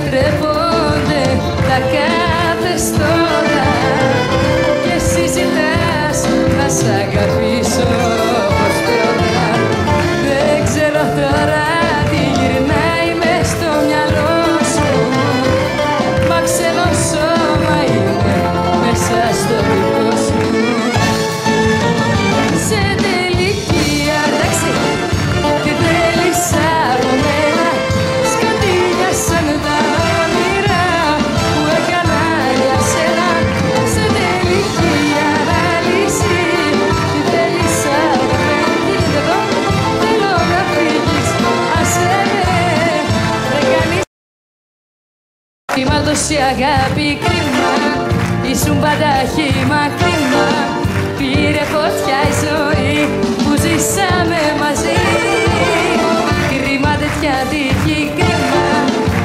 τρέπονται τα καθεστώτα και εσύ ζητάς να σ' αγαπήσω όπως πρώτα. Δεν ξέρω τώρα τι γυρνάει μες στο μυαλό σου, μα ξένο σώμα είναι μέσα στο δικό σου. Σε τελική άνταξη τι θέλεις από μένα, σκοτεινιάσαν τα όνειρα που έκανα για σένα. Σε τελική ανάλυση τι θέλεις από μένα, τι λέτε εδώ, θέλω να φύγεις, άσε με, δεν κάνεις κρίμα τόση αγάπη, κρίμα, ήσουν πάντα χύμα, κρίμα. Πήρε φωτιά η ζωή που ζήσαμε μαζί. Κρίμα τέτοια τύχη, κρίμα,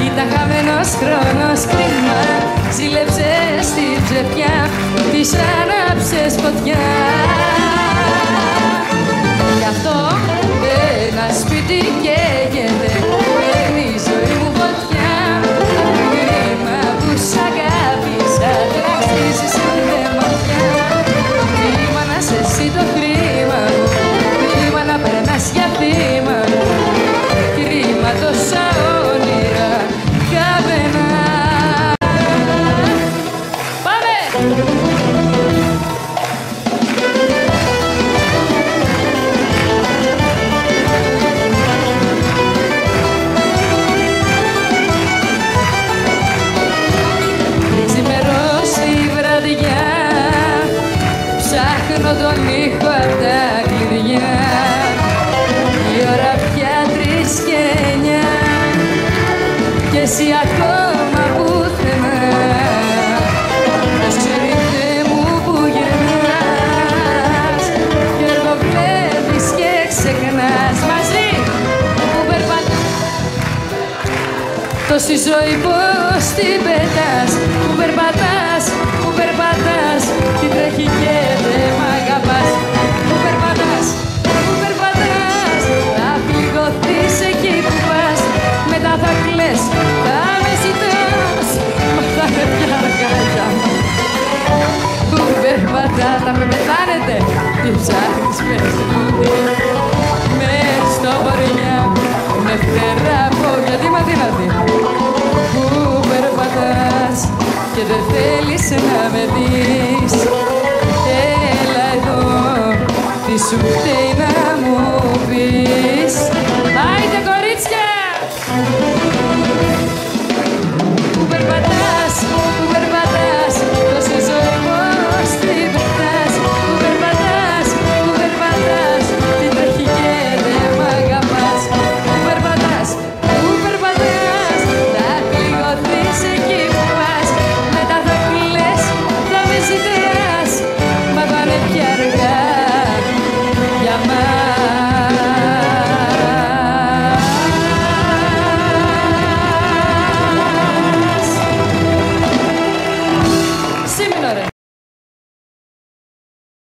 ήταν χαμένος χρόνος, κρίμα. Ζήλεψες την ψευτιά, της άναψες φωτιά. Γι' αυτό ένα σπίτι καίγεται, παίρνει η ζωή μου φωτιά. Κρίμα που σ' αγάπησα, τρεξίζεις με ματιά. Κρίμα να είσαι εσύ το χρήμα μου, κρίμα να περνάς για θύμα μου. Κρίμα τόσα όνειρα χαμένα. Πάμε! Ξημερώσει η βραδιά, ψάχνω τον ήχο απ' τα κλειδιά. Η ώρα πια 3:09 κι εσύ ακόμα πουθενά. Ποιος ξέρει Θεέ μου που γυρνάς, κι έργο βλέπεις και ξεχνάς. Μαζί που περπατάς τόση ζωή πως την πετάς. Που περπατάς, που περπατάς, τι τρέχει και δεν μ' αγαπάς. Που περπατάς, που περπατάς, θα πληγωθείς εκεί που πας. Μετά θα κλαις, θα με ζητάς, μα θα είναι πια αργά για μας. Που περπατάς, θα με πεθάνετε, τι ψάχνεις πες μου. Μες στο βορειά, με φτερά πόδια, τι μα τι να δει. Που περπατάς και δεν θέλεις να με δεις. Έλα εδώ, τι σου φταίει να μου πεις. Άιντε κορίτσια!